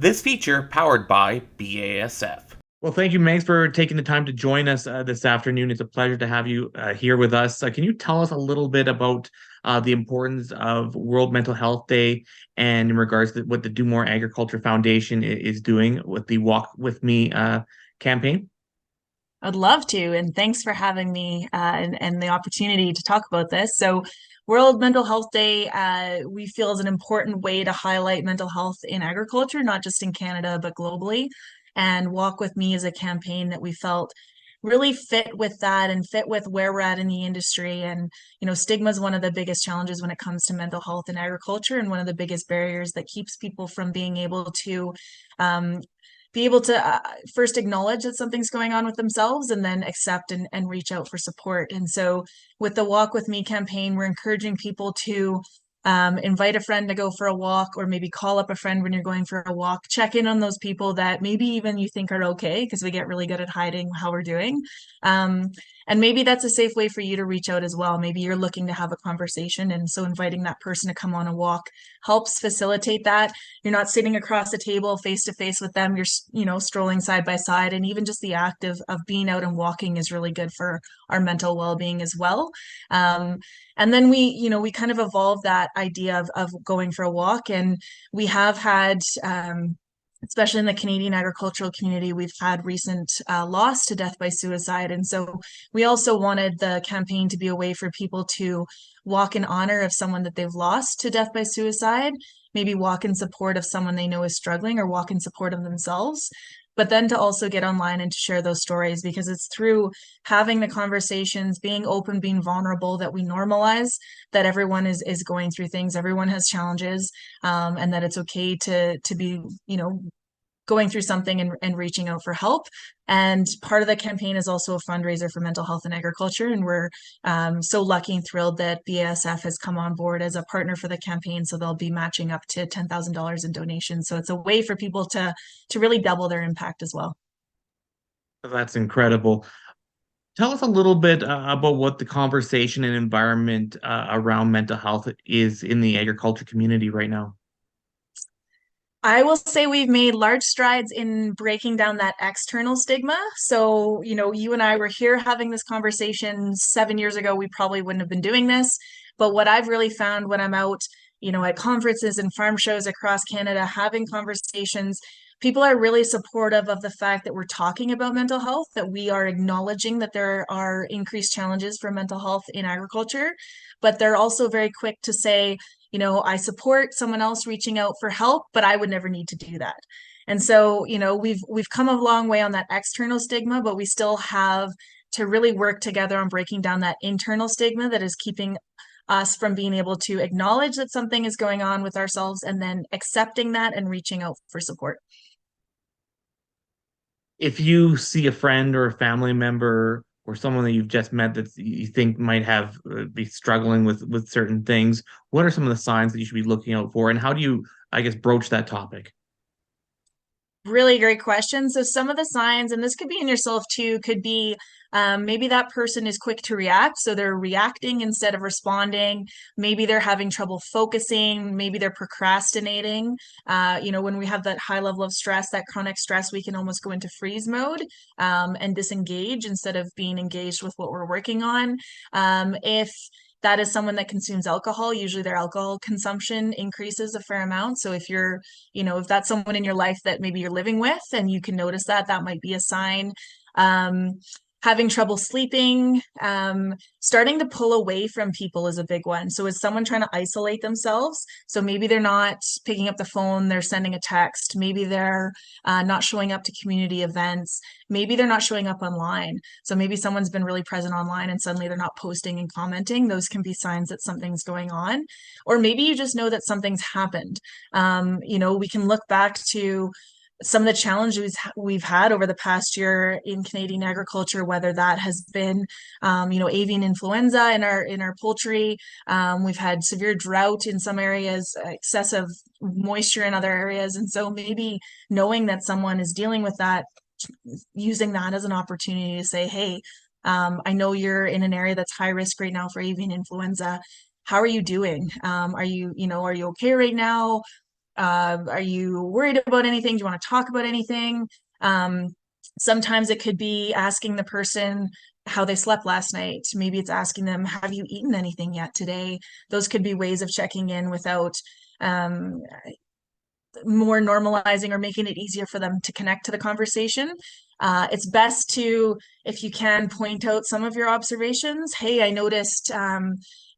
This feature powered by BASF. Well, thank you, Megz, for taking the time to join us this afternoon. It's a pleasure to have you here with us. Can you tell us a little bit about the importance of World Mental Health Day and in regards to what the Do More Agriculture Foundation is doing with the Walk With Me campaign? I'd love to, and thanks for having me and the opportunity to talk about this. So, World Mental Health Day, we feel is an important way to highlight mental health in agriculture, not just in Canada, but globally. And Walk With Me is a campaign that we felt really fit with that and fit with where we're at in the industry. And, stigma is one of the biggest challenges when it comes to mental health in agriculture, and one of the biggest barriers that keeps people from being able to um, first acknowledge that something's going on with themselves and then accept and reach out for support. And so with the Walk With Me campaign, we're encouraging people to invite a friend to go for a walk, or maybe call up a friend when you're going for a walk. Check in on those people that maybe even you think are okay, because we get really good at hiding how we're doing. Um, and maybe that's a safe way for you to reach out as well. Maybe you're looking to have a conversation. And so inviting that person to come on a walk helps facilitate that. You're not sitting across a table face to face with them. You're, strolling side by side. And even just the act of being out and walking is really good for our mental well-being as well. And then we kind of evolved that idea of going for a walk. And we have had, especially in the Canadian agricultural community, we've had recent loss to death by suicide. And so we also wanted the campaign to be a way for people to walk in honor of someone that they've lost to death by suicide, maybe walk in support of someone they know is struggling, or walk in support of themselves. But then to also get online and to share those stories, because it's through having the conversations, being open, being vulnerable, that we normalize that everyone is going through things, everyone has challenges, and that it's okay to be, going through something and reaching out for help. And part of the campaign is also a fundraiser for mental health and agriculture. And we're so lucky and thrilled that BASF has come on board as a partner for the campaign. So they'll be matching up to $10,000 in donations. So it's a way for people to really double their impact as well. That's incredible. Tell us a little bit about what the conversation and environment around mental health is in the agriculture community right now. I will say we've made large strides in breaking down that external stigma. So, you and I were here having this conversation 7 years ago. We probably wouldn't have been doing this. But what I've really found when I'm out, at conferences and farm shows across Canada, having conversations, people are really supportive of the fact that we're talking about mental health, that we are acknowledging that there are increased challenges for mental health in agriculture. But they're also very quick to say, I support someone else reaching out for help, but I would never need to do that. And so, we've come a long way on that external stigma, but we still have to really work together on breaking down that internal stigma that is keeping us from being able to acknowledge that something is going on with ourselves, and then accepting that and reaching out for support. If you see a friend or a family member or someone that you've just met that you think might have be struggling with certain things, what are some of the signs that you should be looking out for, and how do you, I guess, broach that topic? Really great question. So some of the signs, and this could be in yourself too, could be maybe that person is quick to react. So they're reacting instead of responding. Maybe they're having trouble focusing. Maybe they're procrastinating. When we have that high level of stress, that chronic stress, we can almost go into freeze mode and disengage instead of being engaged with what we're working on. If that is someone that consumes alcohol, usually their alcohol consumption increases a fair amount. So if that's someone in your life that maybe you're living with and you can notice that, that might be a sign. Um, Having trouble sleeping, starting to pull away from people is a big one. So is someone trying to isolate themselves? So maybe they're not picking up the phone, they're sending a text. Maybe they're not showing up to community events. Maybe they're not showing up online. So maybe someone's been really present online and suddenly they're not posting and commenting. Those can be signs that something's going on. Or maybe you just know that something's happened. We can look back to some of the challenges we've had over the past year in Canadian agriculture, whether that has been, avian influenza in our poultry. We've had severe drought in some areas, excessive moisture in other areas. And so maybe knowing that someone is dealing with that, using that as an opportunity to say, hey, I know you're in an area that's high risk right now for avian influenza. How are you doing? Are you okay right now? Are you worried about anything? Do you want to talk about anything? Sometimes it could be asking the person how they slept last night. Maybe it's asking them, have you eaten anything yet today? Those could be ways of checking in without more normalizing or making it easier for them to connect to the conversation. It's best to, if you can, point out some of your observations. Hey, I noticed,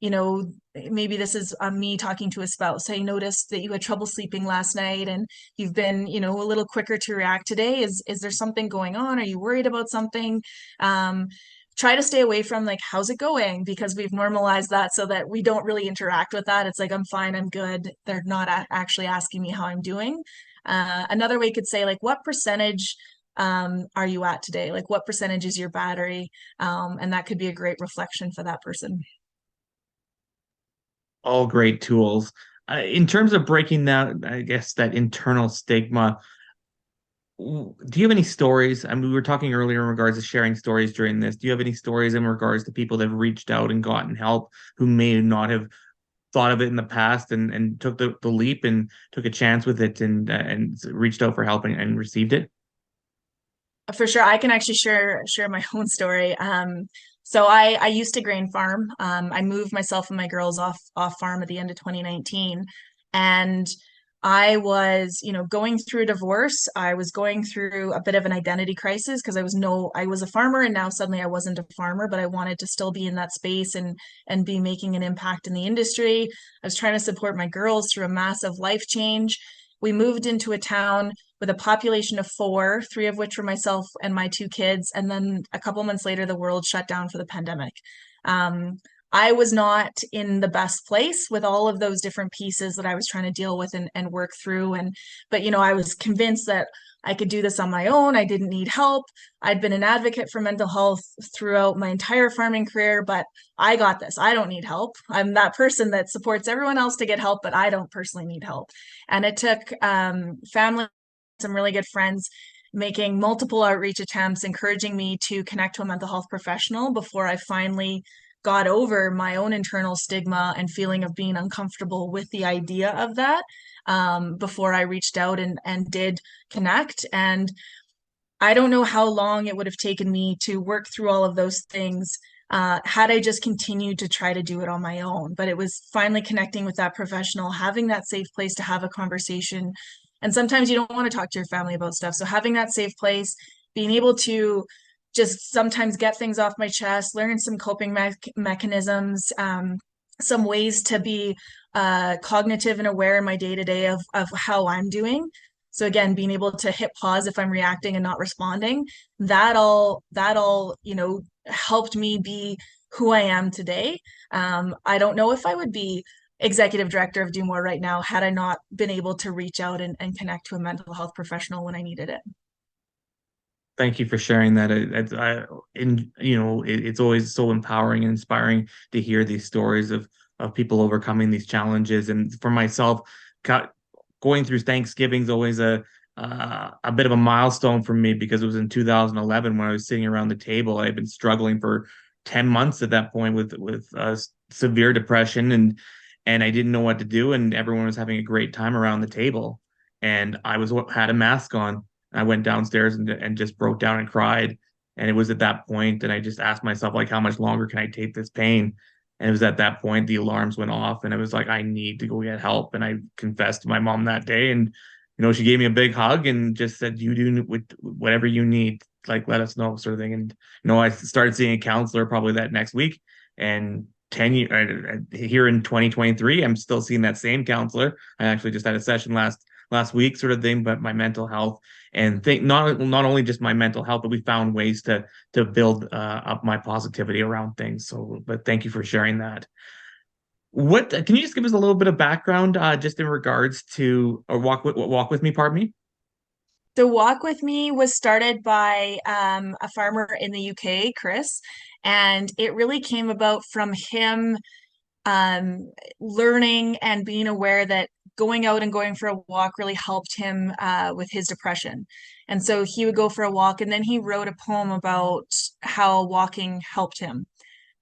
maybe this is me talking to a spouse. I noticed that you had trouble sleeping last night and you've been, a little quicker to react today. Is there something going on? Are you worried about something? Try to stay away from like, how's it going? Because we've normalized that so that we don't really interact with that. It's like, I'm fine, I'm good. They're not actually asking me how I'm doing. Another way could say like, what percentage are you at today? Like what percentage is your battery? And that could be a great reflection for that person. All great tools. In terms of breaking down, I guess, that internal stigma, do you have any stories? I mean, we were talking earlier in regards to sharing stories during this. Do you have any stories in regards to people that have reached out and gotten help who may not have thought of it in the past and took the leap and took a chance with it and reached out for help and received it? For sure, I can actually share my own story. So I used to grain farm. I moved myself and my girls off farm at the end of 2019, and I was, going through a divorce. I was going through a bit of an identity crisis because I was a farmer and now suddenly I wasn't a farmer, but I wanted to still be in that space and be making an impact in the industry. I was trying to support my girls through a massive life change. We moved into a town with a population of 4, 3 of which were myself and my 2 kids. And then a couple months later, the world shut down for the pandemic. I was not in the best place with all of those different pieces that I was trying to deal with and work through. But I was convinced that I could do this on my own. I didn't need help. I'd been an advocate for mental health throughout my entire farming career, but I got this. I don't need help. I'm that person that supports everyone else to get help, but I don't personally need help. And it took family, some really good friends, making multiple outreach attempts, encouraging me to connect to a mental health professional before I finally got over my own internal stigma and feeling of being uncomfortable with the idea of that, before I reached out and did connect. And I don't know how long it would have taken me to work through all of those things had I just continued to try to do it on my own. But it was finally connecting with that professional, having that safe place to have a conversation. And sometimes you don't want to talk to your family about stuff. So having that safe place, being able to just sometimes get things off my chest, learn some coping mechanisms, some ways to be cognitive and aware in my day-to-day of how I'm doing. So again, being able to hit pause if I'm reacting and not responding, that all helped me be who I am today. I don't know if I would be executive director of DoMore right now had I not been able to reach out and connect to a mental health professional when I needed it. Thank you for sharing that. It's always so empowering and inspiring to hear these stories of people overcoming these challenges. And for myself, going through Thanksgiving is always a bit of a milestone for me because it was in 2011 when I was sitting around the table. I had been struggling for 10 months at that point with severe depression and I didn't know what to do. And everyone was having a great time around the table, and I had a mask on. I went downstairs and just broke down and cried. And it was at that point, and I just asked myself, like, how much longer can I take this pain? And it was at that point the alarms went off, and it was like, I need to go get help. And I confessed to my mom that day, and she gave me a big hug and just said, "You do whatever you need, like let us know," sort of thing. And I started seeing a counselor probably that next week, and 10 years here in 2023, I'm still seeing that same counselor. I actually just had a session last week, sort of thing, but my mental health and think not only just my mental health, but we found ways to build up my positivity around things. So, but thank you for sharing that. What can you just give us a little bit of background, just in regards to walk with me? Pardon me. The Walk With Me was started by a farmer in the UK, Chris, and it really came about from him learning and being aware that going out and going for a walk really helped him with his depression. And so he would go for a walk, and then he wrote a poem about how walking helped him.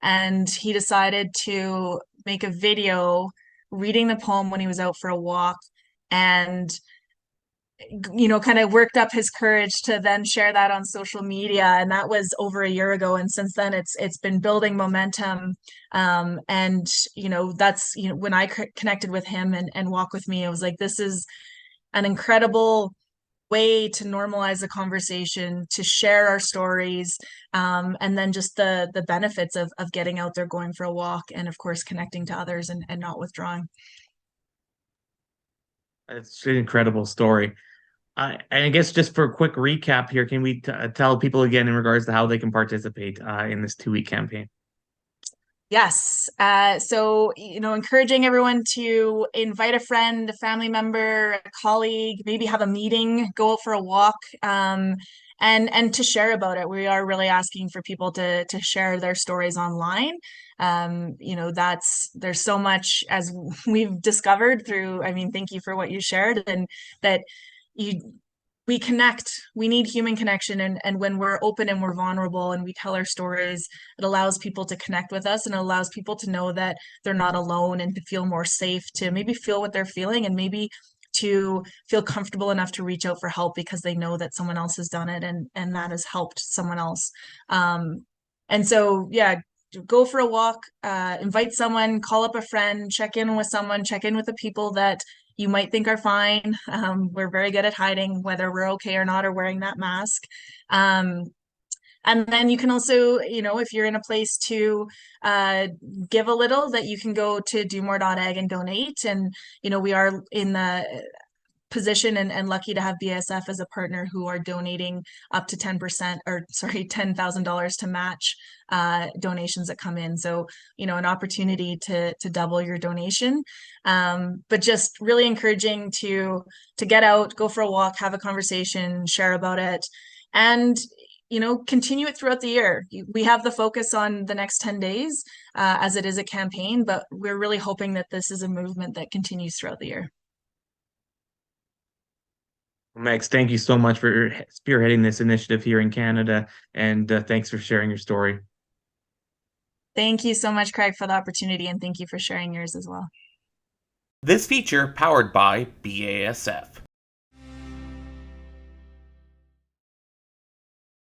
And he decided to make a video reading the poem when he was out for a walk and kind of worked up his courage to then share that on social media. And that was over a year ago. And since then it's been building momentum. And that's, when I connected with him and Walk With Me, I was like, this is an incredible way to normalize the conversation, to share our stories, and then just the benefits of getting out there, going for a walk, and of course connecting to others and not withdrawing. It's an incredible story. I guess just for a quick recap here, can we tell people again in regards to how they can participate in this 2-week campaign? Yes. So, encouraging everyone to invite a friend, a family member, a colleague, maybe have a meeting, go out for a walk, and to share about it. We are really asking for people to share their stories online. There's so much, as we've discovered through, thank you for what you shared, and that we connect. We need human connection, and when we're open and we're vulnerable and we tell our stories, it allows people to connect with us, and it allows people to know that they're not alone, and to feel more safe to maybe feel what they're feeling, and maybe to feel comfortable enough to reach out for help because they know that someone else has done it, and that has helped someone else. And so, yeah, go for a walk, invite someone, call up a friend, check in with someone, check in with the people that you might think are fine. We're very good at hiding whether we're okay or not, or wearing that mask. And then you can also, if you're in a place to give a little, that you can go to DoMoreAg and donate. And, we are in the position and lucky to have BASF as a partner, who are donating up to 10%, or sorry, $10,000 to match donations that come in. So, an opportunity to double your donation. But just really encouraging to get out, go for a walk, have a conversation, share about it, and continue it throughout the year. We have the focus on the next 10 days as it is a campaign, but we're really hoping that this is a movement that continues throughout the year. Megz, thank you so much for spearheading this initiative here in Canada, and thanks for sharing your story. Thank you so much, Craig, for the opportunity, and thank you for sharing yours as well. This feature powered by BASF.